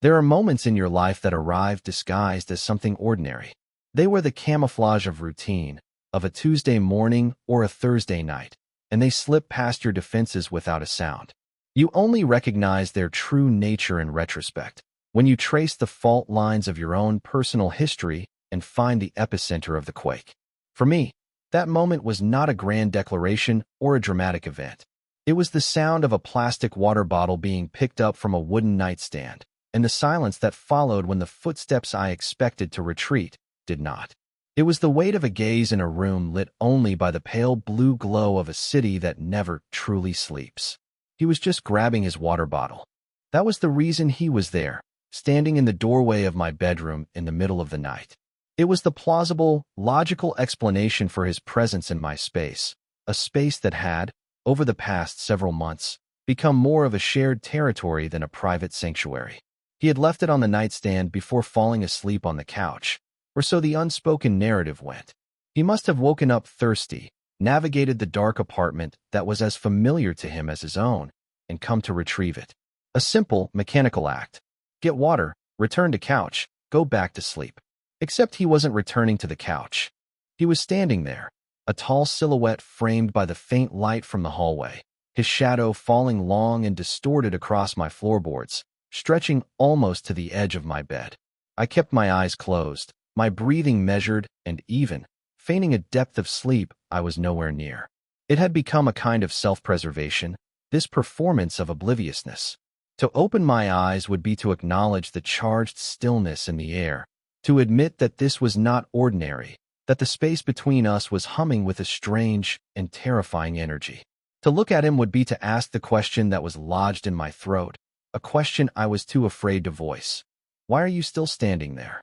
There are moments in your life that arrive disguised as something ordinary. They were the camouflage of routine, of a Tuesday morning or a Thursday night, and they slip past your defenses without a sound. You only recognize their true nature in retrospect, when you trace the fault lines of your own personal history and find the epicenter of the quake. For me, that moment was not a grand declaration or a dramatic event. It was the sound of a plastic water bottle being picked up from a wooden nightstand, and the silence that followed when the footsteps I expected to retreat did not. It was the weight of a gaze in a room lit only by the pale blue glow of a city that never truly sleeps. He was just grabbing his water bottle. That was the reason he was there, standing in the doorway of my bedroom in the middle of the night. It was the plausible, logical explanation for his presence in my space, a space that had, over the past several months, become more of a shared territory than a private sanctuary. He had left it on the nightstand before falling asleep on the couch, or so the unspoken narrative went. He must have woken up thirsty, navigated the dark apartment that was as familiar to him as his own, and come to retrieve it. A simple, mechanical act. Get water, return to couch, go back to sleep. Except he wasn't returning to the couch. He was standing there, a tall silhouette framed by the faint light from the hallway, his shadow falling long and distorted across my floorboards, stretching almost to the edge of my bed. I kept my eyes closed, my breathing measured and even, feigning a depth of sleep I was nowhere near. It had become a kind of self-preservation, this performance of obliviousness. To open my eyes would be to acknowledge the charged stillness in the air, to admit that this was not ordinary, that the space between us was humming with a strange and terrifying energy. To look at him would be to ask the question that was lodged in my throat, a question I was too afraid to voice. Why are you still standing there?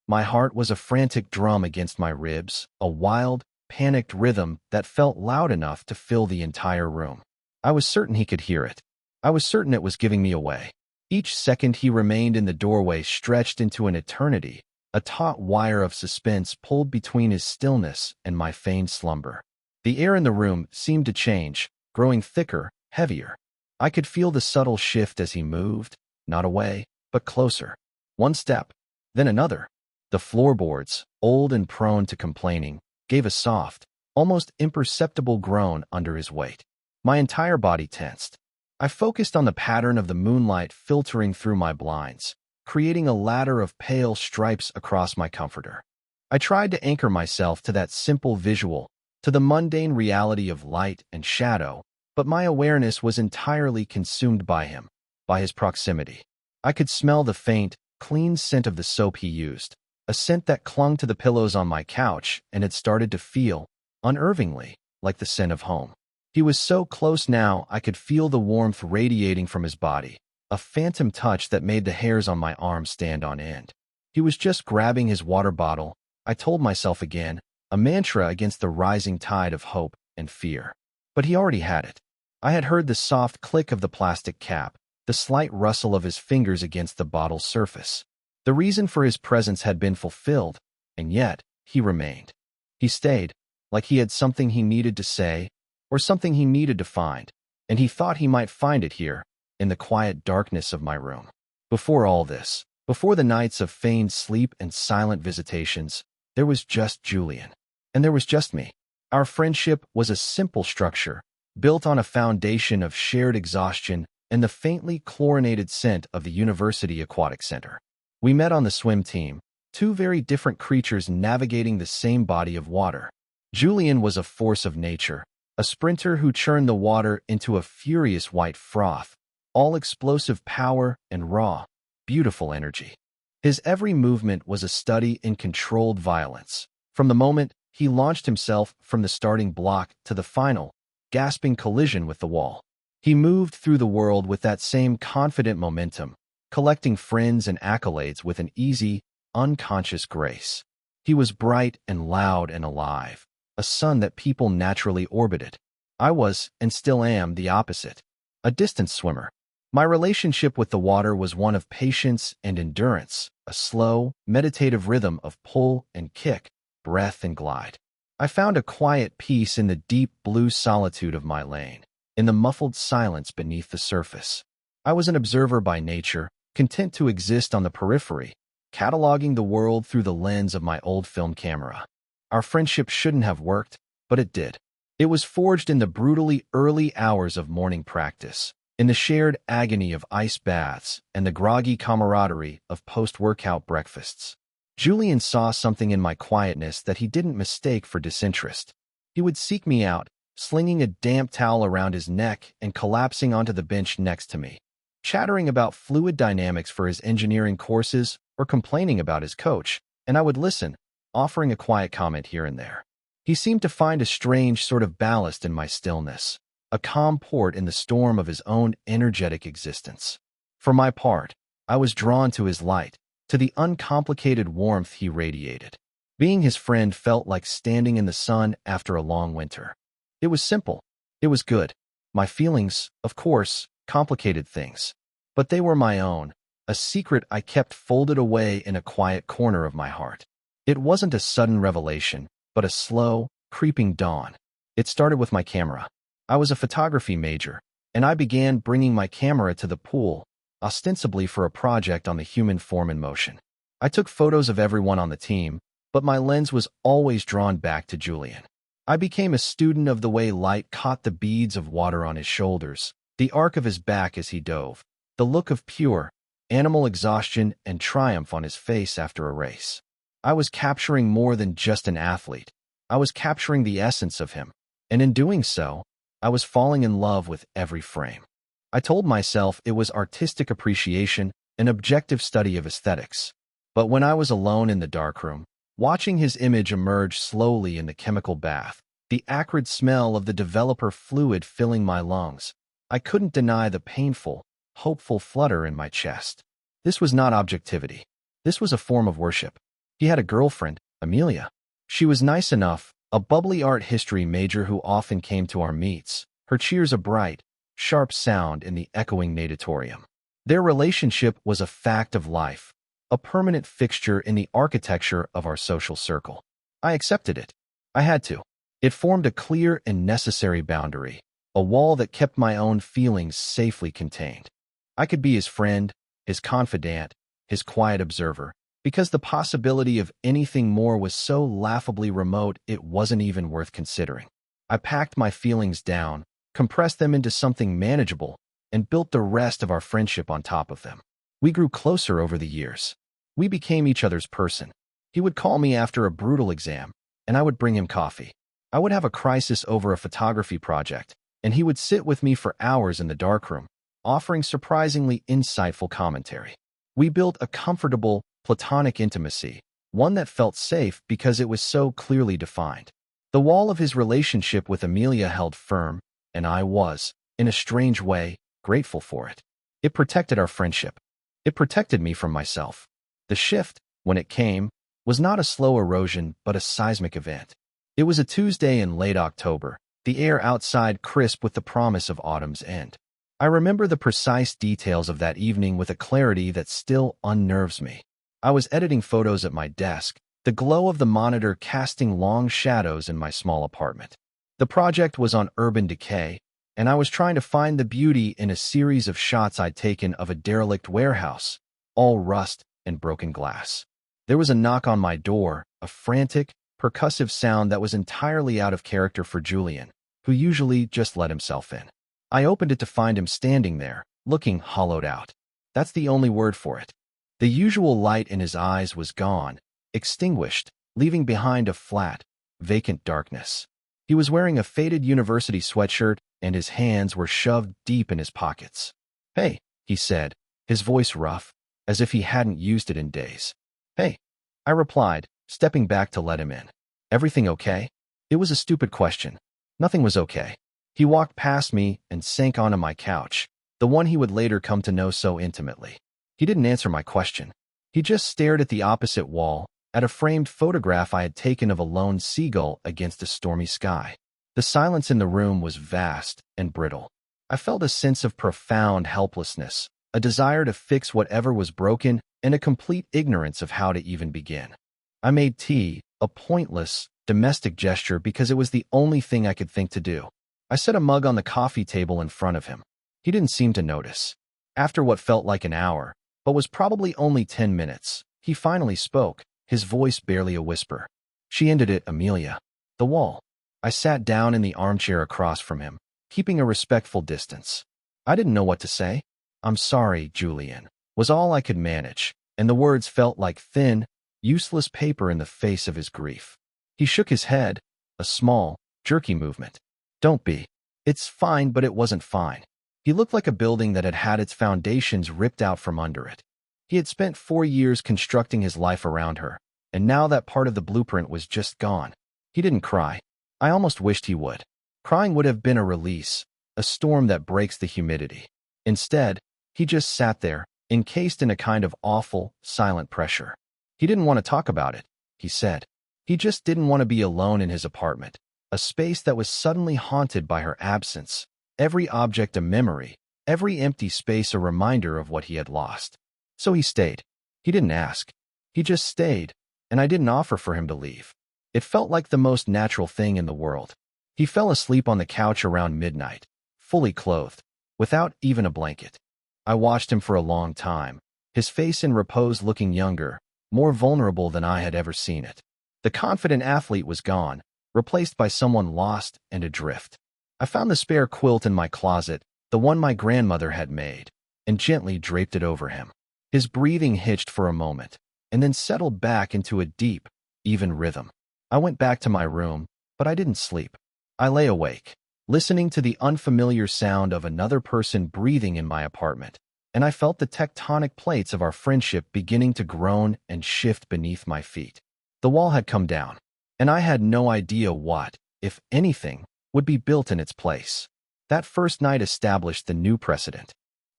My heart was a frantic drum against my ribs, a wild, panicked rhythm that felt loud enough to fill the entire room. I was certain he could hear it. I was certain it was giving me away. Each second he remained in the doorway stretched into an eternity, a taut wire of suspense pulled between his stillness and my feigned slumber. The air in the room seemed to change, growing thicker, heavier. I could feel the subtle shift as he moved, not away, but closer. One step, then another. The floorboards, old and prone to complaining, gave a soft, almost imperceptible groan under his weight. My entire body tensed. I focused on the pattern of the moonlight filtering through my blinds, creating a ladder of pale stripes across my comforter. I tried to anchor myself to that simple visual, to the mundane reality of light and shadow, but my awareness was entirely consumed by him, by his proximity. I could smell the faint, clean scent of the soap he used, a scent that clung to the pillows on my couch and had started to feel, unnervingly, like the scent of home. He was so close now I could feel the warmth radiating from his body, a phantom touch that made the hairs on my arms stand on end. He was just grabbing his water bottle, I told myself again, a mantra against the rising tide of hope and fear. But he already had it. I had heard the soft click of the plastic cap, the slight rustle of his fingers against the bottle's surface. The reason for his presence had been fulfilled, and yet he remained. He stayed, like he had something he needed to say, or something he needed to find, and he thought he might find it here, in the quiet darkness of my room. Before all this, before the nights of feigned sleep and silent visitations, there was just Julian. And there was just me. Our friendship was a simple structure, built on a foundation of shared exhaustion and the faintly chlorinated scent of the University Aquatic Center. We met on the swim team, two very different creatures navigating the same body of water. Julian was a force of nature, a sprinter who churned the water into a furious white froth, all explosive power and raw, beautiful energy. His every movement was a study in controlled violence. From the moment he launched himself from the starting block to the final, gasping collision with the wall, he moved through the world with that same confident momentum, collecting friends and accolades with an easy, unconscious grace. He was bright and loud and alive, a sun that people naturally orbited. I was, and still am, the opposite, a distance swimmer. My relationship with the water was one of patience and endurance, a slow, meditative rhythm of pull and kick, breath and glide. I found a quiet peace in the deep blue solitude of my lane, in the muffled silence beneath the surface. I was an observer by nature, content to exist on the periphery, cataloging the world through the lens of my old film camera. Our friendship shouldn't have worked, but it did. It was forged in the brutally early hours of morning practice, in the shared agony of ice baths and the groggy camaraderie of post-workout breakfasts. Julian saw something in my quietness that he didn't mistake for disinterest. He would seek me out, slinging a damp towel around his neck and collapsing onto the bench next to me, chattering about fluid dynamics for his engineering courses or complaining about his coach, and I would listen, offering a quiet comment here and there. He seemed to find a strange sort of ballast in my stillness, a calm port in the storm of his own energetic existence. For my part, I was drawn to his light, to the uncomplicated warmth he radiated. Being his friend felt like standing in the sun after a long winter. It was simple. It was good. My feelings, of course, complicated things. But they were my own, a secret I kept folded away in a quiet corner of my heart. It wasn't a sudden revelation, but a slow, creeping dawn. It started with my camera. I was a photography major, and I began bringing my camera to the pool, ostensibly for a project on the human form in motion. I took photos of everyone on the team, but my lens was always drawn back to Julian. I became a student of the way light caught the beads of water on his shoulders, the arc of his back as he dove, the look of pure, animal exhaustion and triumph on his face after a race. I was capturing more than just an athlete. I was capturing the essence of him, and in doing so, I was falling in love with every frame. I told myself it was artistic appreciation, an objective study of aesthetics. But when I was alone in the darkroom, watching his image emerge slowly in the chemical bath, the acrid smell of the developer fluid filling my lungs, I couldn't deny the painful, hopeful flutter in my chest. This was not objectivity. This was a form of worship. He had a girlfriend, Amelia. She was nice enough, a bubbly art history major who often came to our meets, her cheers a bright, sharp sound in the echoing natatorium. Their relationship was a fact of life, a permanent fixture in the architecture of our social circle. I accepted it. I had to. It formed a clear and necessary boundary, a wall that kept my own feelings safely contained. I could be his friend, his confidant, his quiet observer, because the possibility of anything more was so laughably remote it wasn't even worth considering. I packed my feelings down, compressed them into something manageable, and built the rest of our friendship on top of them. We grew closer over the years. We became each other's person. He would call me after a brutal exam, and I would bring him coffee. I would have a crisis over a photography project, and he would sit with me for hours in the darkroom, offering surprisingly insightful commentary. We built a comfortable, platonic intimacy, one that felt safe because it was so clearly defined. The wall of his relationship with Amelia held firm, and I was, in a strange way, grateful for it. It protected our friendship. It protected me from myself. The shift, when it came, was not a slow erosion but a seismic event. It was a Tuesday in late October, the air outside crisp with the promise of autumn's end. I remember the precise details of that evening with a clarity that still unnerves me. I was editing photos at my desk, the glow of the monitor casting long shadows in my small apartment. The project was on urban decay, and I was trying to find the beauty in a series of shots I'd taken of a derelict warehouse, all rust and broken glass. There was a knock on my door, a frantic, percussive sound that was entirely out of character for Julian, who usually just let himself in. I opened it to find him standing there, looking hollowed out. That's the only word for it. The usual light in his eyes was gone, extinguished, leaving behind a flat, vacant darkness. He was wearing a faded university sweatshirt, and his hands were shoved deep in his pockets. "Hey," he said, his voice rough, as if he hadn't used it in days. "Hey," I replied, stepping back to let him in. "Everything okay?" It was a stupid question. Nothing was okay. He walked past me and sank onto my couch, the one he would later come to know so intimately. He didn't answer my question. He just stared at the opposite wall, at a framed photograph I had taken of a lone seagull against a stormy sky. The silence in the room was vast and brittle. I felt a sense of profound helplessness, a desire to fix whatever was broken, and a complete ignorance of how to even begin. I made tea, a pointless, domestic gesture because it was the only thing I could think to do. I set a mug on the coffee table in front of him. He didn't seem to notice. After what felt like an hour, but was probably only 10 minutes. He finally spoke, his voice barely a whisper. She ended it, Amelia. The wall. I sat down in the armchair across from him, keeping a respectful distance. I didn't know what to say. I'm sorry, Julian, was all I could manage, and the words felt like thin, useless paper in the face of his grief. He shook his head, a small, jerky movement. Don't be. It's fine, but it wasn't fine. He looked like a building that had had its foundations ripped out from under it. He had spent 4 years constructing his life around her, and now that part of the blueprint was just gone. He didn't cry. I almost wished he would. Crying would have been a release, a storm that breaks the humidity. Instead, he just sat there, encased in a kind of awful, silent pressure. He didn't want to talk about it, he said. He just didn't want to be alone in his apartment, a space that was suddenly haunted by her absence, every object a memory, every empty space a reminder of what he had lost. So he stayed. He didn't ask. He just stayed, and I didn't offer for him to leave. It felt like the most natural thing in the world. He fell asleep on the couch around midnight, fully clothed, without even a blanket. I watched him for a long time, his face in repose looking younger, more vulnerable than I had ever seen it. The confident athlete was gone, replaced by someone lost and adrift. I found the spare quilt in my closet, the one my grandmother had made, and gently draped it over him. His breathing hitched for a moment, and then settled back into a deep, even rhythm. I went back to my room, but I didn't sleep. I lay awake, listening to the unfamiliar sound of another person breathing in my apartment, and I felt the tectonic plates of our friendship beginning to groan and shift beneath my feet. The wall had come down, and I had no idea what, if anything, would be built in its place. That first night established the new precedent.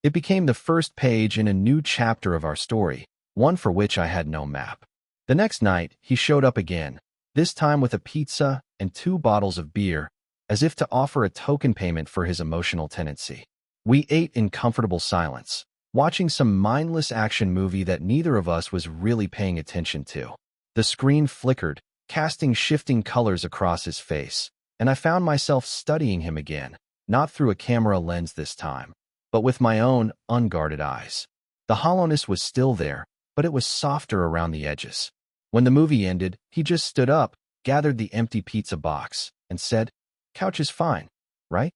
It became the first page in a new chapter of our story, one for which I had no map. The next night, he showed up again, this time with a pizza and 2 bottles of beer, as if to offer a token payment for his emotional tenancy. We ate in comfortable silence, watching some mindless action movie that neither of us was really paying attention to. The screen flickered, casting shifting colors across his face, and I found myself studying him again, not through a camera lens this time, but with my own unguarded eyes. The hollowness was still there, but it was softer around the edges. When the movie ended, he just stood up, gathered the empty pizza box, and said, "Couch is fine, right?"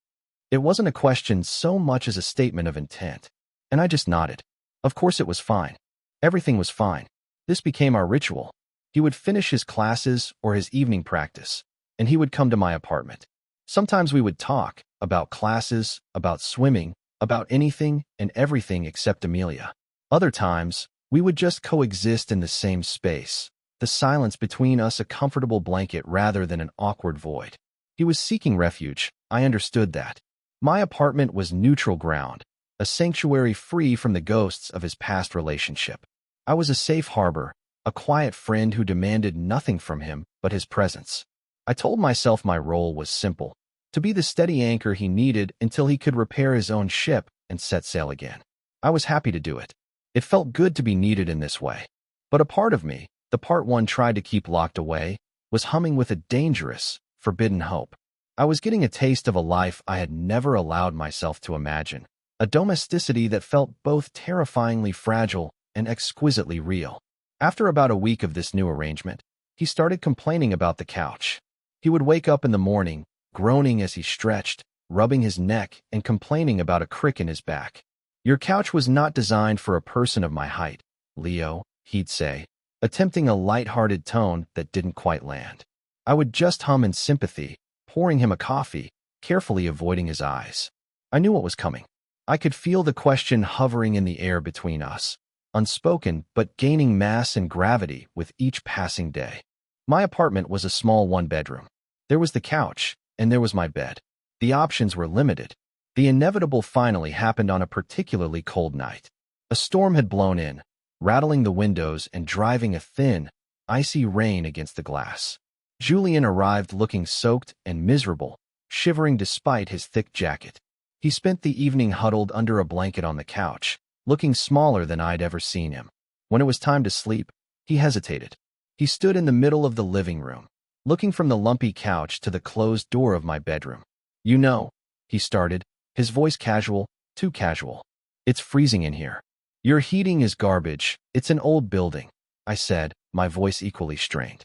It wasn't a question so much as a statement of intent, and I just nodded. Of course it was fine. Everything was fine. This became our ritual. He would finish his classes or his evening practice, and he would come to my apartment. Sometimes we would talk about classes, about swimming, about anything and everything except Amelia. Other times, we would just coexist in the same space, the silence between us a comfortable blanket rather than an awkward void. He was seeking refuge, I understood that. My apartment was neutral ground, a sanctuary free from the ghosts of his past relationship. I was a safe harbor, a quiet friend who demanded nothing from him but his presence. I told myself my role was simple, to be the steady anchor he needed until he could repair his own ship and set sail again. I was happy to do it. It felt good to be needed in this way. But a part of me, the part one tried to keep locked away, was humming with a dangerous, forbidden hope. I was getting a taste of a life I had never allowed myself to imagine, a domesticity that felt both terrifyingly fragile and exquisitely real. After about a week of this new arrangement, he started complaining about the couch. He would wake up in the morning, groaning as he stretched, rubbing his neck and complaining about a crick in his back. "Your couch was not designed for a person of my height, Leo," he'd say, attempting a light-hearted tone that didn't quite land. I would just hum in sympathy, pouring him a coffee, carefully avoiding his eyes. I knew what was coming. I could feel the question hovering in the air between us, unspoken but gaining mass and gravity with each passing day. My apartment was a small one-bedroom. There was the couch, and there was my bed. The options were limited. The inevitable finally happened on a particularly cold night. A storm had blown in, rattling the windows and driving a thin, icy rain against the glass. Julian arrived looking soaked and miserable, shivering despite his thick jacket. He spent the evening huddled under a blanket on the couch, looking smaller than I'd ever seen him. When it was time to sleep, he hesitated. He stood in the middle of the living room, looking from the lumpy couch to the closed door of my bedroom. "You know," he started, his voice casual, too casual. "It's freezing in here." Your heating is garbage. It's an old building, I said, my voice equally strained.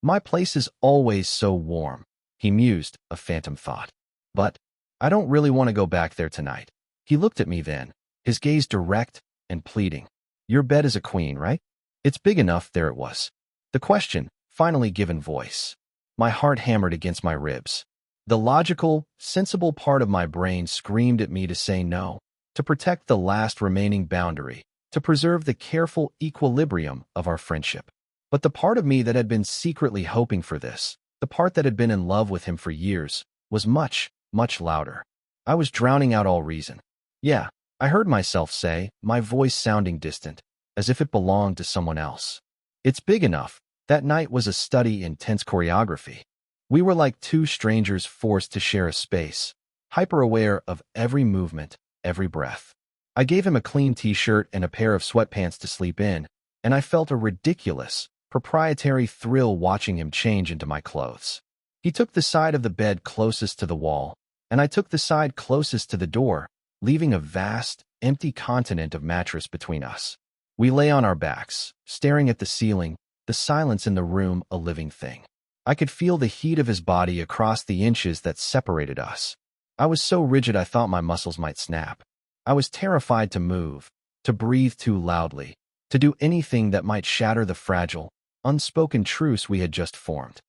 My place is always so warm, he mused, a phantom thought. But I don't really want to go back there tonight. He looked at me then, his gaze direct and pleading. Your bed is a queen, right? It's big enough, there it was. The question, finally given voice. My heart hammered against my ribs. The logical, sensible part of my brain screamed at me to say no, to protect the last remaining boundary, to preserve the careful equilibrium of our friendship. But the part of me that had been secretly hoping for this, the part that had been in love with him for years, was much, much louder. I was drowning out all reason. Yeah, I heard myself say, my voice sounding distant, as if it belonged to someone else. It's big enough. That night was a study in tense choreography. We were like two strangers forced to share a space, hyper-aware of every movement, every breath. I gave him a clean t-shirt and a pair of sweatpants to sleep in, and I felt a ridiculous, proprietary thrill watching him change into my clothes. He took the side of the bed closest to the wall, and I took the side closest to the door, leaving a vast, empty continent of mattress between us. We lay on our backs, staring at the ceiling, the silence in the room a living thing. I could feel the heat of his body across the inches that separated us. I was so rigid I thought my muscles might snap. I was terrified to move, to breathe too loudly, to do anything that might shatter the fragile, unspoken truce we had just formed.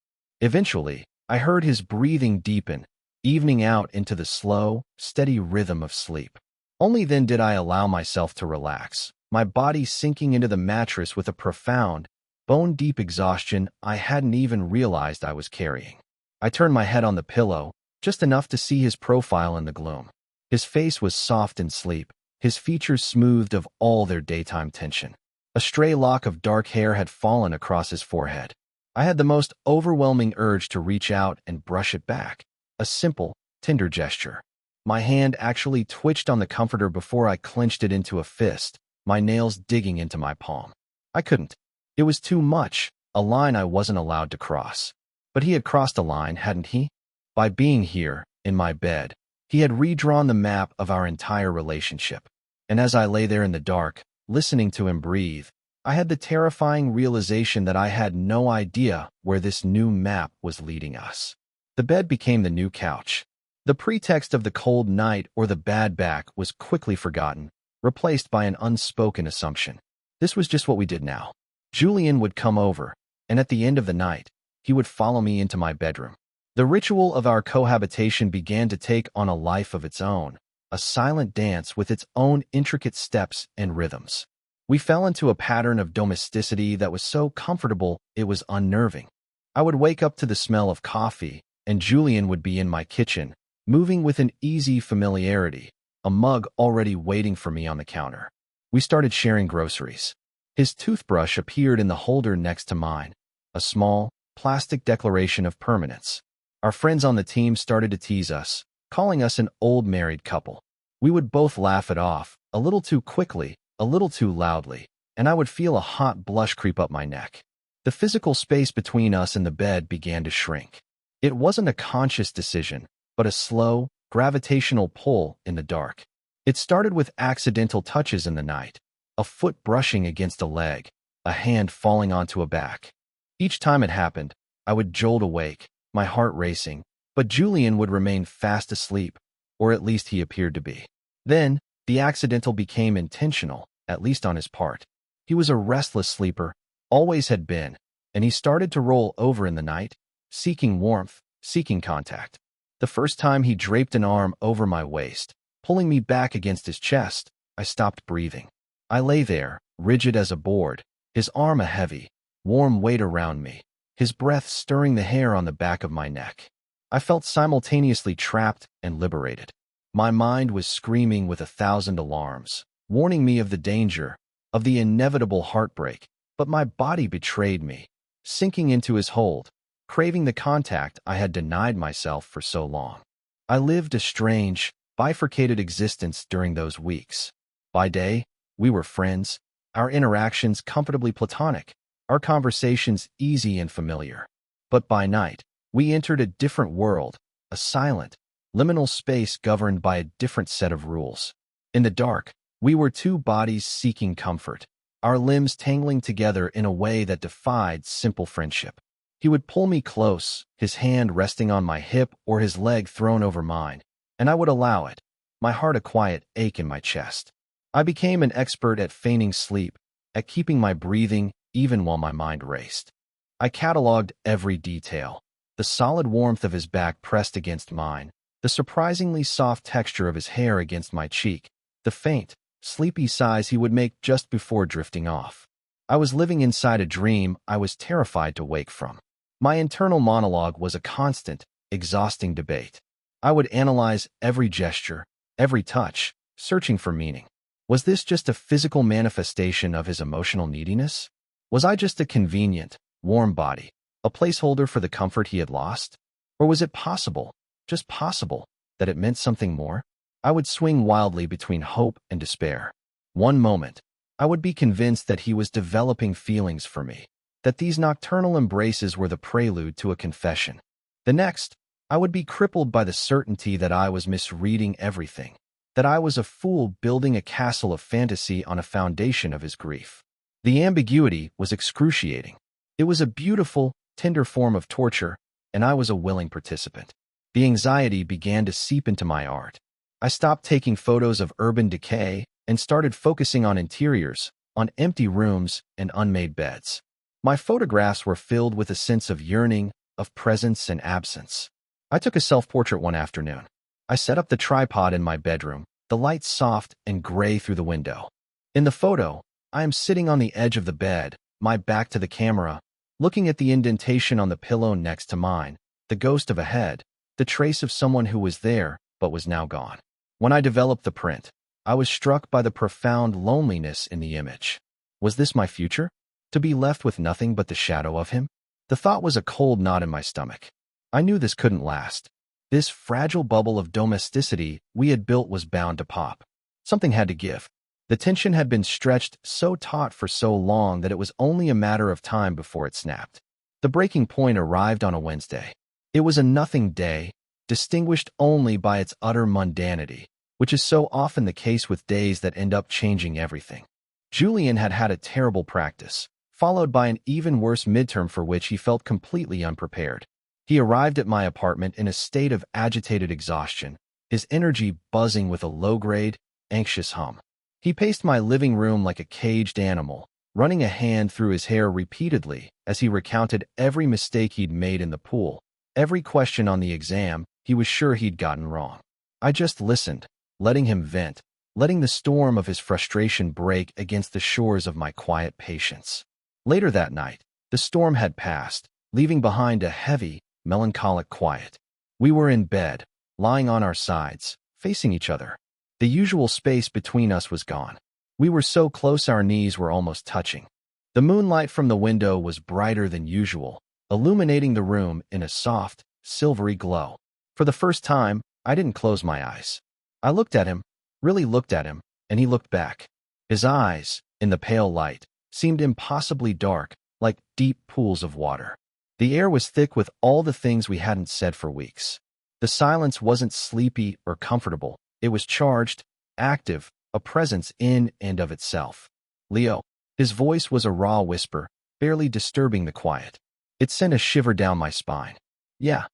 Eventually, I heard his breathing deepen, evening out into the slow, steady rhythm of sleep. Only then did I allow myself to relax, my body sinking into the mattress with a profound, bone-deep exhaustion I hadn't even realized I was carrying. I turned my head on the pillow, just enough to see his profile in the gloom. His face was soft in sleep, his features smoothed of all their daytime tension. A stray lock of dark hair had fallen across his forehead. I had the most overwhelming urge to reach out and brush it back, a simple, tender gesture. My hand actually twitched on the comforter before I clenched it into a fist, my nails digging into my palm. I couldn't. It was too much, a line I wasn't allowed to cross. But he had crossed a line, hadn't he? By being here, in my bed, he had redrawn the map of our entire relationship. And as I lay there in the dark, listening to him breathe, I had the terrifying realization that I had no idea where this new map was leading us. The bed became the new couch. The pretext of the cold night or the bad back was quickly forgotten, replaced by an unspoken assumption. This was just what we did now. Julian would come over, and at the end of the night, he would follow me into my bedroom. The ritual of our cohabitation began to take on a life of its own, a silent dance with its own intricate steps and rhythms. We fell into a pattern of domesticity that was so comfortable it was unnerving. I would wake up to the smell of coffee, and Julian would be in my kitchen, moving with an easy familiarity, a mug already waiting for me on the counter. We started sharing groceries. His toothbrush appeared in the holder next to mine, a small, plastic declaration of permanence. Our friends on the team started to tease us, calling us an old married couple. We would both laugh it off, a little too quickly, a little too loudly, and I would feel a hot blush creep up my neck. The physical space between us and the bed began to shrink. It wasn't a conscious decision, but a slow, gravitational pull in the dark. It started with accidental touches in the night, a foot brushing against a leg, a hand falling onto a back. Each time it happened, I would jolt awake, my heart racing, but Julian would remain fast asleep, or at least he appeared to be. Then, the accidental became intentional, at least on his part. He was a restless sleeper, always had been, and he started to roll over in the night, seeking warmth, seeking contact. The first time he draped an arm over my waist, pulling me back against his chest, I stopped breathing. I lay there, rigid as a board, his arm a heavy, warm weight around me, his breath stirring the hair on the back of my neck. I felt simultaneously trapped and liberated. My mind was screaming with 1,000 alarms, warning me of the danger, of the inevitable heartbreak, but my body betrayed me, sinking into his hold, craving the contact I had denied myself for so long. I lived a strange, bifurcated existence during those weeks. By day, we were friends, our interactions comfortably platonic, our conversations easy and familiar. But by night, we entered a different world, a silent, liminal space governed by a different set of rules. In the dark, We were two bodies seeking comfort, our limbs tangling together in a way that defied simple friendship. He would pull me close, his hand resting on my hip or his leg thrown over mine, and I would allow it, my heart a quiet ache in my chest. I became an expert at feigning sleep, at keeping my breathing even while my mind raced. I cataloged every detail: the solid warmth of his back pressed against mine, the surprisingly soft texture of his hair against my cheek, the faint, sleepy sighs he would make just before drifting off. I was living inside a dream I was terrified to wake from. My internal monologue was a constant, exhausting debate. I would analyze every gesture, every touch, searching for meaning. Was this just a physical manifestation of his emotional neediness? Was I just a convenient, warm body, a placeholder for the comfort he had lost? Or was it possible, just possible, that it meant something more? I would swing wildly between hope and despair. One moment, I would be convinced that he was developing feelings for me, that these nocturnal embraces were the prelude to a confession. The next, I would be crippled by the certainty that I was misreading everything, that I was a fool building a castle of fantasy on a foundation of his grief. The ambiguity was excruciating. It was a beautiful, tender form of torture, and I was a willing participant. The anxiety began to seep into my art. I stopped taking photos of urban decay and started focusing on interiors, on empty rooms and unmade beds. My photographs were filled with a sense of yearning, of presence and absence. I took a self-portrait one afternoon. I set up the tripod in my bedroom, the light soft and gray through the window. In the photo, I am sitting on the edge of the bed, my back to the camera, looking at the indentation on the pillow next to mine, the ghost of a head, the trace of someone who was there but was now gone. When I developed the print, I was struck by the profound loneliness in the image. Was this my future? To be left with nothing but the shadow of him? The thought was a cold knot in my stomach. I knew this couldn't last. This fragile bubble of domesticity we had built was bound to pop. Something had to give. The tension had been stretched so taut for so long that it was only a matter of time before it snapped. The breaking point arrived on a Wednesday. It was a nothing day, distinguished only by its utter mundanity, which is so often the case with days that end up changing everything. Julian had had a terrible practice, followed by an even worse midterm for which he felt completely unprepared. He arrived at my apartment in a state of agitated exhaustion, his energy buzzing with a low-grade, anxious hum. He paced my living room like a caged animal, running a hand through his hair repeatedly as he recounted every mistake he'd made in the pool, every question on the exam he was sure he'd gotten wrong. I just listened, letting him vent, letting the storm of his frustration break against the shores of my quiet patience. Later that night, the storm had passed, leaving behind a heavy, melancholic quiet. We were in bed, lying on our sides, facing each other. The usual space between us was gone. We were so close our knees were almost touching. The moonlight from the window was brighter than usual, illuminating the room in a soft, silvery glow. For the first time, I didn't close my eyes. I looked at him, really looked at him, and he looked back. His eyes, in the pale light, seemed impossibly dark, like deep pools of water. The air was thick with all the things we hadn't said for weeks. The silence wasn't sleepy or comfortable. It was charged, active, a presence in and of itself. Leo. His voice was a raw whisper, barely disturbing the quiet. It sent a shiver down my spine. Yeah.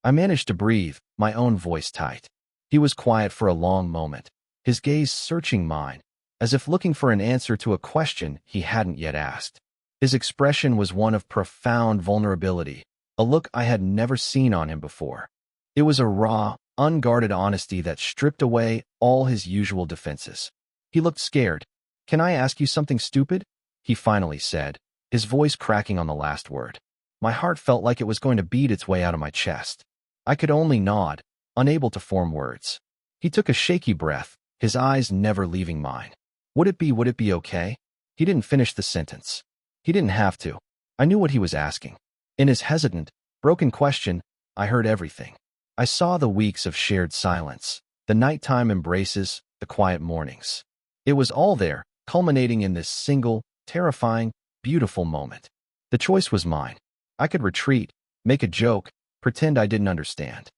I managed to breathe, my own voice tight. He was quiet for a long moment, his gaze searching mine, as if looking for an answer to a question he hadn't yet asked. His expression was one of profound vulnerability, a look I had never seen on him before. It was a raw, unguarded honesty that stripped away all his usual defenses. He looked scared. "Can I ask you something stupid?" he finally said, his voice cracking on the last word. My heart felt like it was going to beat its way out of my chest. I could only nod, unable to form words. He took a shaky breath, his eyes never leaving mine. Would it be okay? He didn't finish the sentence. He didn't have to. I knew what he was asking. In his hesitant, broken question, I heard everything. I saw the weeks of shared silence, the nighttime embraces, the quiet mornings. It was all there, culminating in this single, terrifying, beautiful moment. The choice was mine. I could retreat, make a joke, pretend I didn't understand.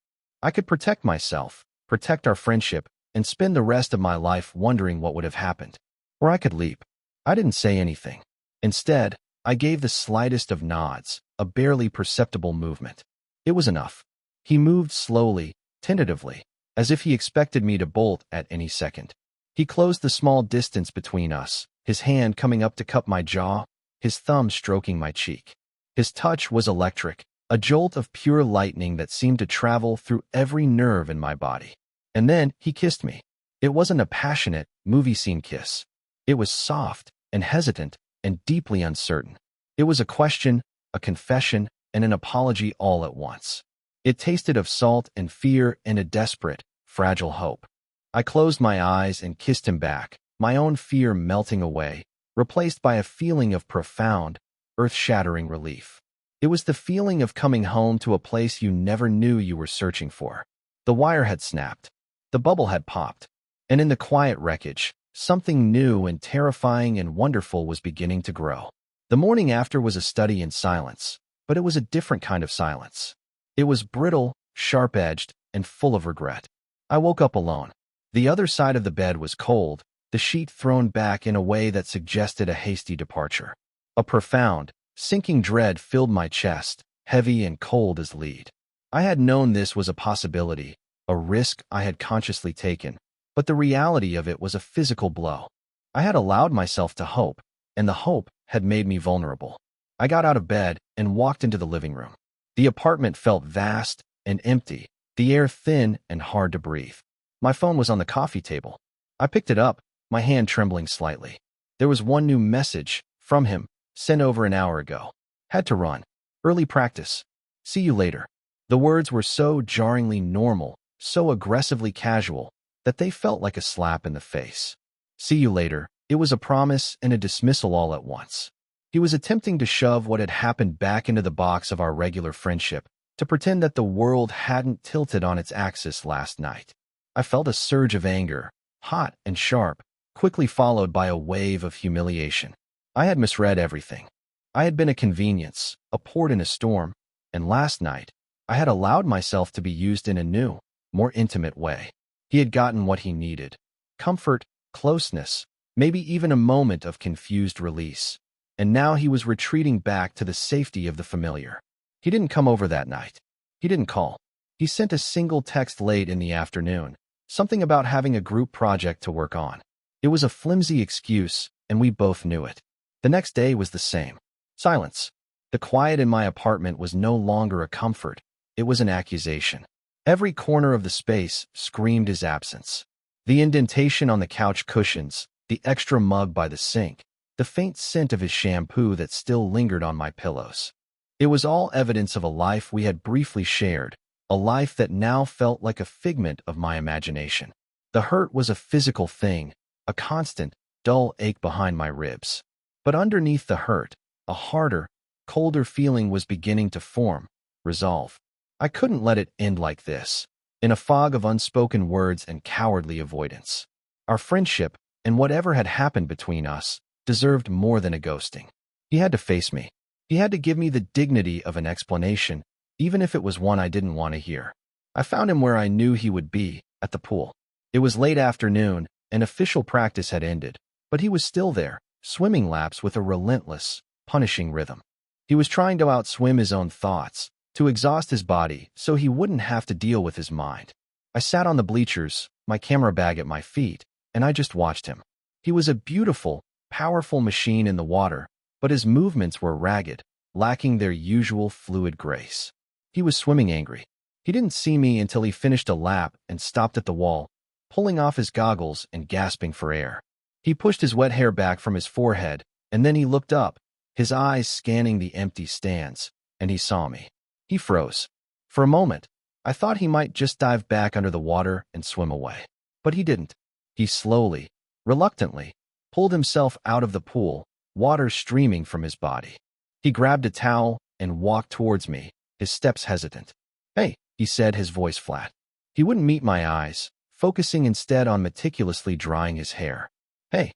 I could protect myself, protect our friendship, and spend the rest of my life wondering what would have happened. Or I could leap. I didn't say anything. Instead, I gave the slightest of nods, a barely perceptible movement. It was enough. He moved slowly, tentatively, as if he expected me to bolt at any second. He closed the small distance between us, his hand coming up to cup my jaw, his thumb stroking my cheek. His touch was electric, a jolt of pure lightning that seemed to travel through every nerve in my body. And then he kissed me. It wasn't a passionate, movie scene kiss. It was soft and hesitant and deeply uncertain. It was a question, a confession, and an apology all at once. It tasted of salt and fear and a desperate, fragile hope. I closed my eyes and kissed him back, my own fear melting away, replaced by a feeling of profound, earth-shattering relief. It was the feeling of coming home to a place you never knew you were searching for. The wire had snapped. The bubble had popped. And in the quiet wreckage, something new and terrifying and wonderful was beginning to grow. The morning after was a study in silence, but it was a different kind of silence. It was brittle, sharp-edged, and full of regret. I woke up alone. The other side of the bed was cold, the sheet thrown back in a way that suggested a hasty departure. A profound, sinking dread filled my chest, heavy and cold as lead. I had known this was a possibility, a risk I had consciously taken, but the reality of it was a physical blow. I had allowed myself to hope, and the hope had made me vulnerable. I got out of bed and walked into the living room. The apartment felt vast and empty, the air thin and hard to breathe. My phone was on the coffee table. I picked it up, my hand trembling slightly. There was one new message, from him, sent over an hour ago. Had to run. Early practice. See you later. The words were so jarringly normal, so aggressively casual, that they felt like a slap in the face. See you later. It was a promise and a dismissal all at once. He was attempting to shove what had happened back into the box of our regular friendship, to pretend that the world hadn't tilted on its axis last night. I felt a surge of anger, hot and sharp, quickly followed by a wave of humiliation. I had misread everything. I had been a convenience, a port in a storm, and last night, I had allowed myself to be used in a new, more intimate way. He had gotten what he needed. Comfort, closeness, maybe even a moment of confused release. And now he was retreating back to the safety of the familiar. He didn't come over that night. He didn't call. He sent a single text late in the afternoon, something about having a group project to work on. It was a flimsy excuse, and we both knew it. The next day was the same. Silence. The quiet in my apartment was no longer a comfort. It was an accusation. Every corner of the space screamed his absence. The indentation on the couch cushions, the extra mug by the sink, the faint scent of his shampoo that still lingered on my pillows. It was all evidence of a life we had briefly shared, a life that now felt like a figment of my imagination. The hurt was a physical thing, a constant, dull ache behind my ribs. But underneath the hurt, a harder, colder feeling was beginning to form, resolve. I couldn't let it end like this, in a fog of unspoken words and cowardly avoidance. Our friendship, and whatever had happened between us, deserved more than a ghosting. He had to face me. He had to give me the dignity of an explanation, even if it was one I didn't want to hear. I found him where I knew he would be, at the pool. It was late afternoon, and official practice had ended, but he was still there, swimming laps with a relentless, punishing rhythm. He was trying to outswim his own thoughts, to exhaust his body so he wouldn't have to deal with his mind. I sat on the bleachers, my camera bag at my feet, and I just watched him. He was a beautiful, powerful machine in the water, but his movements were ragged, lacking their usual fluid grace. He was swimming angry. He didn't see me until he finished a lap and stopped at the wall, pulling off his goggles and gasping for air. He pushed his wet hair back from his forehead, and then he looked up, his eyes scanning the empty stands, and he saw me. He froze. For a moment, I thought he might just dive back under the water and swim away. But he didn't. He slowly, reluctantly, pulled himself out of the pool, water streaming from his body. He grabbed a towel and walked towards me, his steps hesitant. "Hey," he said, his voice flat. He wouldn't meet my eyes, focusing instead on meticulously drying his hair. "Hey,"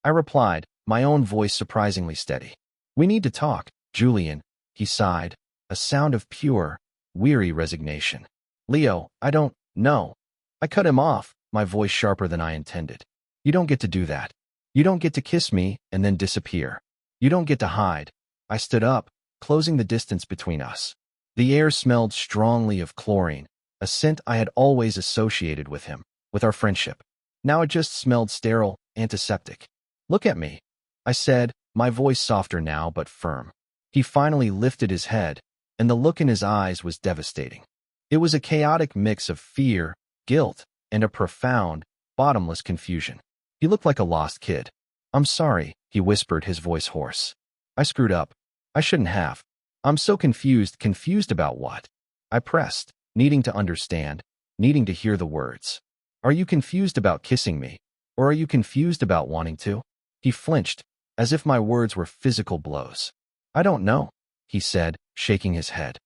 I replied, my own voice surprisingly steady. "We need to talk, Julian," he sighed, a sound of pure, weary resignation. "Leo, I don't know." I cut him off, my voice sharper than I intended. You don't get to do that. You don't get to kiss me and then disappear. You don't get to hide. I stood up, closing the distance between us. The air smelled strongly of chlorine, a scent I had always associated with him, with our friendship. Now it just smelled sterile, antiseptic. Look at me, I said, my voice softer now but firm. He finally lifted his head, and the look in his eyes was devastating. It was a chaotic mix of fear, guilt, and a profound, bottomless confusion. He looked like a lost kid. I'm sorry, he whispered, his voice hoarse. I screwed up. I shouldn't have. I'm so confused. Confused about what? I pressed, needing to understand, needing to hear the words. Are you confused about kissing me? Or are you confused about wanting to? He flinched, as if my words were physical blows. I don't know, he said, shaking his head.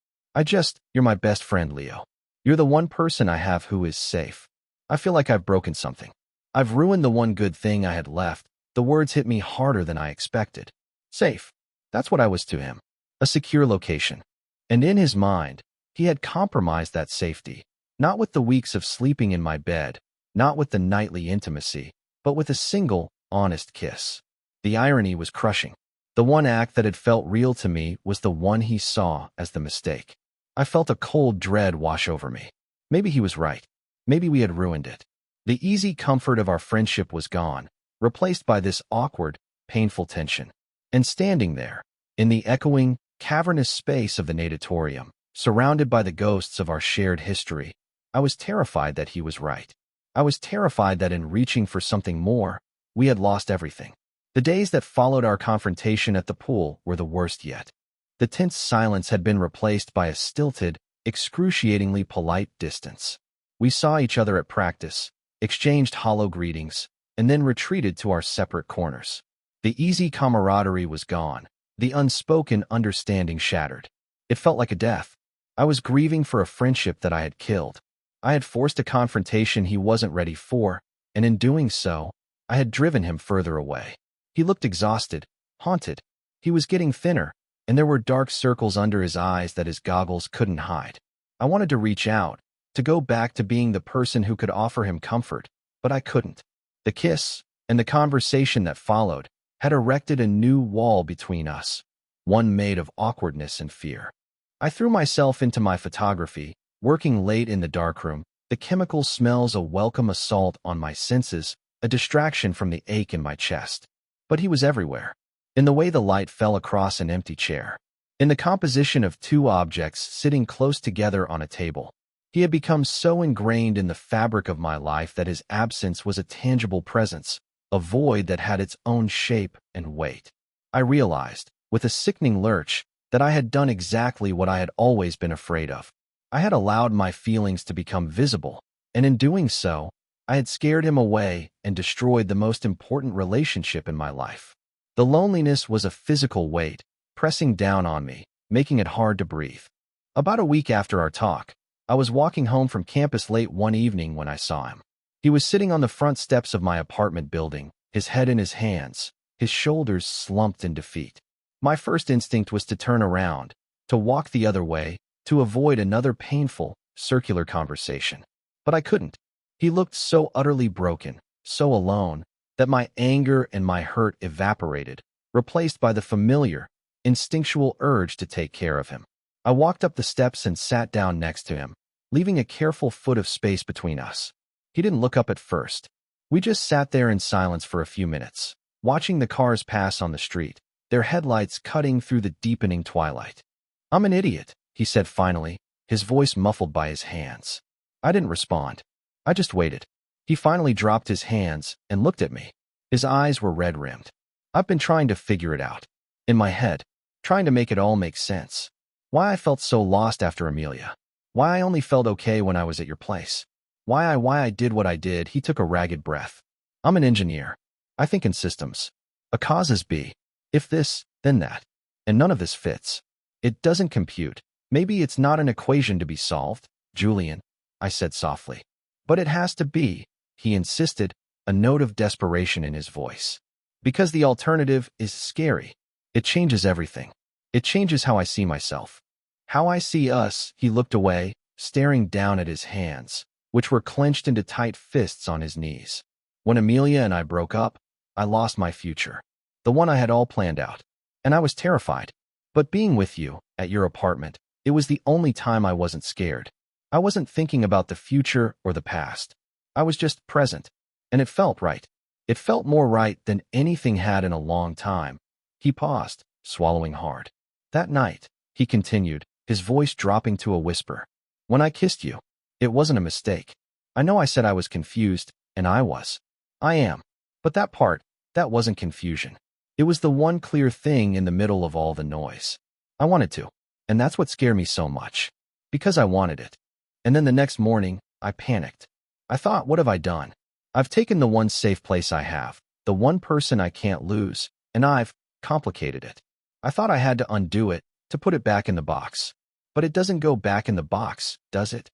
You're my best friend, Leo. You're the one person I have who is safe. I feel like I've broken something. I've ruined the one good thing I had left. The words hit me harder than I expected. Safe. That's what I was to him. A secure location. And in his mind, he had compromised that safety, not with the weeks of sleeping in my bed, not with the nightly intimacy, but with a single, honest kiss. The irony was crushing. The one act that had felt real to me was the one he saw as the mistake. I felt a cold dread wash over me. Maybe he was right. Maybe we had ruined it. The easy comfort of our friendship was gone, replaced by this awkward, painful tension. And standing there, in the echoing, cavernous space of the natatorium, surrounded by the ghosts of our shared history, I was terrified that he was right. I was terrified that in reaching for something more, we had lost everything. The days that followed our confrontation at the pool were the worst yet. The tense silence had been replaced by a stilted, excruciatingly polite distance. We saw each other at practice, exchanged hollow greetings, and then retreated to our separate corners. The easy camaraderie was gone, the unspoken understanding shattered. It felt like a death. I was grieving for a friendship that I had killed. I had forced a confrontation he wasn't ready for, and in doing so, I had driven him further away. He looked exhausted, haunted. He was getting thinner, and there were dark circles under his eyes that his goggles couldn't hide. I wanted to reach out, to go back to being the person who could offer him comfort, but I couldn't. The kiss, and the conversation that followed, had erected a new wall between us, one made of awkwardness and fear. I threw myself into my photography, working late in the darkroom, the chemical smells a welcome assault on my senses, a distraction from the ache in my chest. But he was everywhere. In the way the light fell across an empty chair. In the composition of two objects sitting close together on a table. He had become so ingrained in the fabric of my life that his absence was a tangible presence, a void that had its own shape and weight. I realized, with a sickening lurch, that I had done exactly what I had always been afraid of. I had allowed my feelings to become visible, and in doing so, I had scared him away and destroyed the most important relationship in my life. The loneliness was a physical weight, pressing down on me, making it hard to breathe. About a week after our talk, I was walking home from campus late one evening when I saw him. He was sitting on the front steps of my apartment building, his head in his hands, his shoulders slumped in defeat. My first instinct was to turn around, to walk the other way, to avoid another painful, circular conversation. But I couldn't. He looked so utterly broken, so alone, that my anger and my hurt evaporated, replaced by the familiar, instinctual urge to take care of him. I walked up the steps and sat down next to him, leaving a careful foot of space between us. He didn't look up at first. We just sat there in silence for a few minutes, watching the cars pass on the street, their headlights cutting through the deepening twilight. I'm an idiot, he said finally, his voice muffled by his hands. I didn't respond. I just waited. He finally dropped his hands and looked at me. His eyes were red-rimmed. I've been trying to figure it out. In my head, trying to make it all make sense. Why I felt so lost after Amelia. Why I only felt okay when I was at your place. Why I did what I did. He took a ragged breath. I'm an engineer. I think in systems. A cause is B. If this, then that. And none of this fits. It doesn't compute. Maybe it's not an equation to be solved, Julian, I said softly. But it has to be, he insisted, a note of desperation in his voice. Because the alternative is scary. It changes everything. It changes how I see myself. How I see us. He looked away, staring down at his hands, which were clenched into tight fists on his knees. When Amelia and I broke up, I lost my future, the one I had all planned out, and I was terrified. But being with you, at your apartment, it was the only time I wasn't scared. I wasn't thinking about the future or the past. I was just present, and it felt right. It felt more right than anything had in a long time. He paused, swallowing hard. That night, he continued, his voice dropping to a whisper. When I kissed you, it wasn't a mistake. I know I said I was confused, and I was. I am. But that wasn't confusion. It was the one clear thing in the middle of all the noise. I wanted to, and that's what scared me so much. Because I wanted it. And then the next morning, I panicked. I thought, what have I done? I've taken the one safe place I have, the one person I can't lose, and I've complicated it. I thought I had to undo it, to put it back in the box. But it doesn't go back in the box, does it?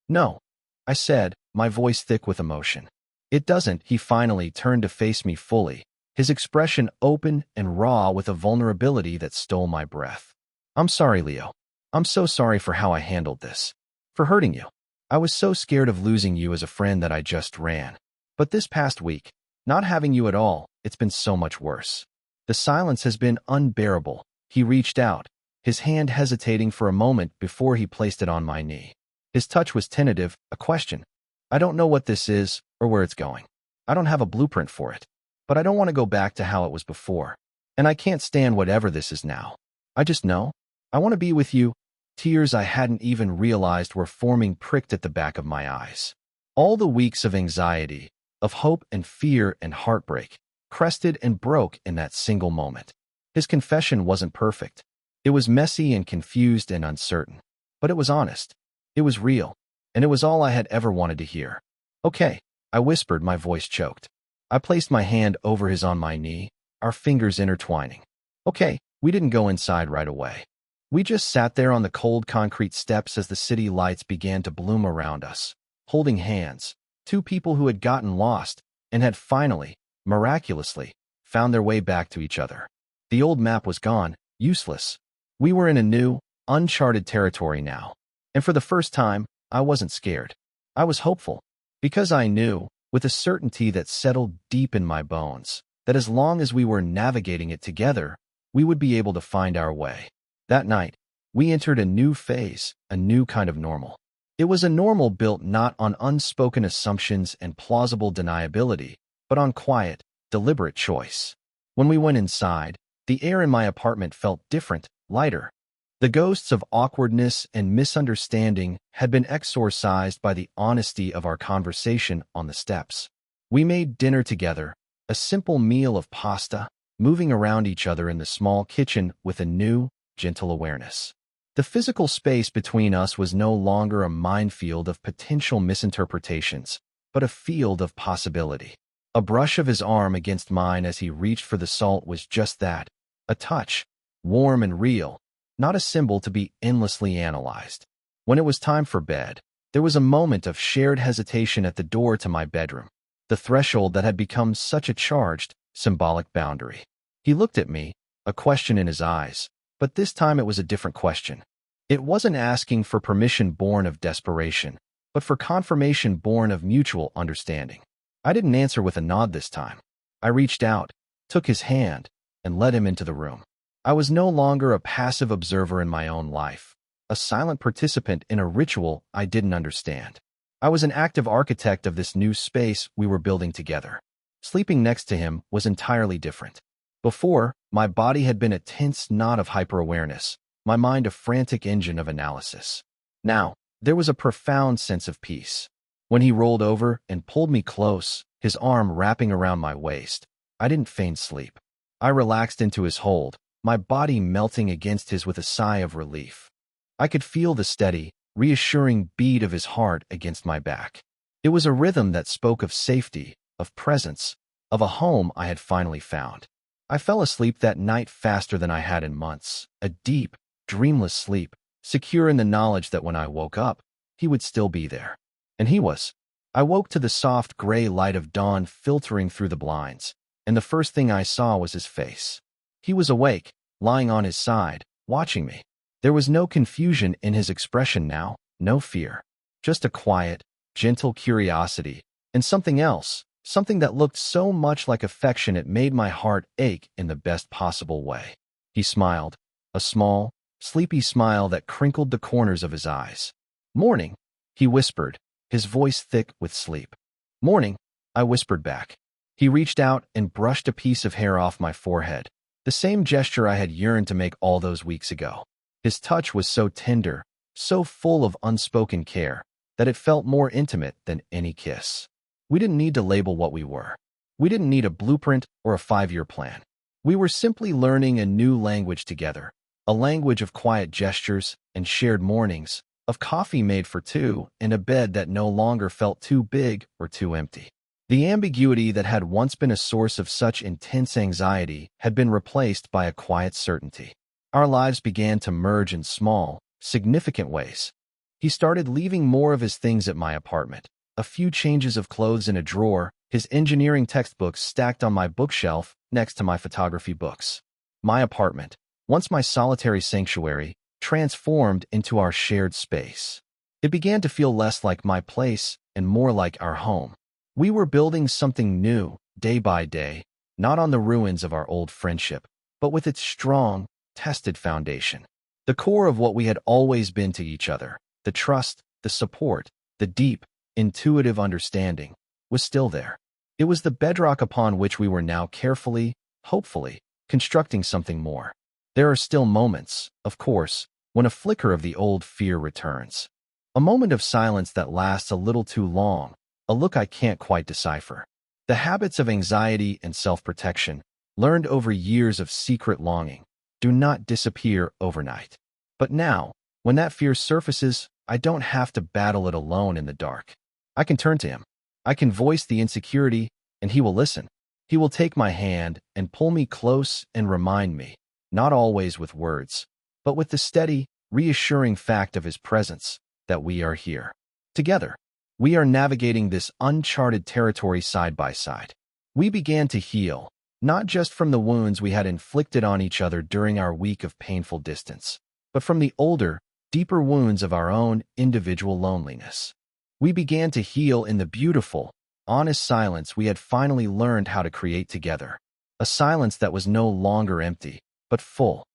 No, I said, my voice thick with emotion. It doesn't. He finally turned to face me fully, his expression open and raw with a vulnerability that stole my breath. I'm sorry, Leo. I'm so sorry for how I handled this. For hurting you. I was so scared of losing you as a friend that I just ran. But this past week, not having you at all, it's been so much worse. The silence has been unbearable. He reached out, his hand hesitating for a moment before he placed it on my knee. His touch was tentative, a question. I don't know what this is or where it's going. I don't have a blueprint for it. But I don't want to go back to how it was before. And I can't stand whatever this is now. I just know. I want to be with you. Tears I hadn't even realized were forming pricked at the back of my eyes. All the weeks of anxiety, of hope and fear and heartbreak, crested and broke in that single moment. His confession wasn't perfect. It was messy and confused and uncertain. But it was honest. It was real. And it was all I had ever wanted to hear. Okay, I whispered, my voice choked. I placed my hand over his on my knee, our fingers intertwining. Okay, we didn't go inside right away. We just sat there on the cold concrete steps as the city lights began to bloom around us, holding hands, two people who had gotten lost and had finally, miraculously, found their way back to each other. The old map was gone, useless. We were in a new, uncharted territory now. And for the first time, I wasn't scared. I was hopeful, because I knew, with a certainty that settled deep in my bones, that as long as we were navigating it together, we would be able to find our way. That night, we entered a new phase, a new kind of normal. It was a normal built not on unspoken assumptions and plausible deniability, but on quiet, deliberate choice. When we went inside, the air in my apartment felt different, lighter. The ghosts of awkwardness and misunderstanding had been exorcised by the honesty of our conversation on the steps. We made dinner together, a simple meal of pasta, moving around each other in the small kitchen with a new, gentle awareness. The physical space between us was no longer a minefield of potential misinterpretations, but a field of possibility. A brush of his arm against mine as he reached for the salt was just that, a touch, warm and real, not a symbol to be endlessly analyzed. When it was time for bed, there was a moment of shared hesitation at the door to my bedroom, the threshold that had become such a charged, symbolic boundary. He looked at me, a question in his eyes. But this time it was a different question. It wasn't asking for permission born of desperation, but for confirmation born of mutual understanding. I didn't answer with a nod this time. I reached out, took his hand, and led him into the room. I was no longer a passive observer in my own life, a silent participant in a ritual I didn't understand. I was an active architect of this new space we were building together. Sleeping next to him was entirely different. Before, my body had been a tense knot of hyper-awareness, my mind a frantic engine of analysis. Now, there was a profound sense of peace. When he rolled over and pulled me close, his arm wrapping around my waist, I didn't feign sleep. I relaxed into his hold, my body melting against his with a sigh of relief. I could feel the steady, reassuring beat of his heart against my back. It was a rhythm that spoke of safety, of presence, of a home I had finally found. I fell asleep that night faster than I had in months, a deep, dreamless sleep, secure in the knowledge that when I woke up, he would still be there. And he was. I woke to the soft gray light of dawn filtering through the blinds, and the first thing I saw was his face. He was awake, lying on his side, watching me. There was no confusion in his expression now, no fear. Just a quiet, gentle curiosity, and something else, something that looked so much like affection it made my heart ache in the best possible way. He smiled, a small, sleepy smile that crinkled the corners of his eyes. "Morning," he whispered, his voice thick with sleep. "Morning," I whispered back. He reached out and brushed a piece of hair off my forehead, the same gesture I had yearned to make all those weeks ago. His touch was so tender, so full of unspoken care, that it felt more intimate than any kiss. We didn't need to label what we were. We didn't need a blueprint or a 5-year plan. We were simply learning a new language together, a language of quiet gestures and shared mornings, of coffee made for two and a bed that no longer felt too big or too empty. The ambiguity that had once been a source of such intense anxiety had been replaced by a quiet certainty. Our lives began to merge in small, significant ways. He started leaving more of his things at my apartment, a few changes of clothes in a drawer, his engineering textbooks stacked on my bookshelf next to my photography books. My apartment, once my solitary sanctuary, transformed into our shared space. It began to feel less like my place and more like our home. We were building something new, day by day, not on the ruins of our old friendship, but with its strong, tested foundation. The core of what we had always been to each other, the trust, the support, the deep, intuitive understanding, was still there. It was the bedrock upon which we were now carefully, hopefully, constructing something more. There are still moments, of course, when a flicker of the old fear returns. A moment of silence that lasts a little too long, a look I can't quite decipher. The habits of anxiety and self-protection, learned over years of secret longing, do not disappear overnight. But now, when that fear surfaces, I don't have to battle it alone in the dark. I can turn to him. I can voice the insecurity, and he will listen. He will take my hand and pull me close and remind me, not always with words, but with the steady, reassuring fact of his presence, that we are here. Together, we are navigating this uncharted territory side by side. We began to heal, not just from the wounds we had inflicted on each other during our week of painful distance, but from the older, deeper wounds of our own individual loneliness. We began to heal in the beautiful, honest silence we had finally learned how to create together, a silence that was no longer empty, but full,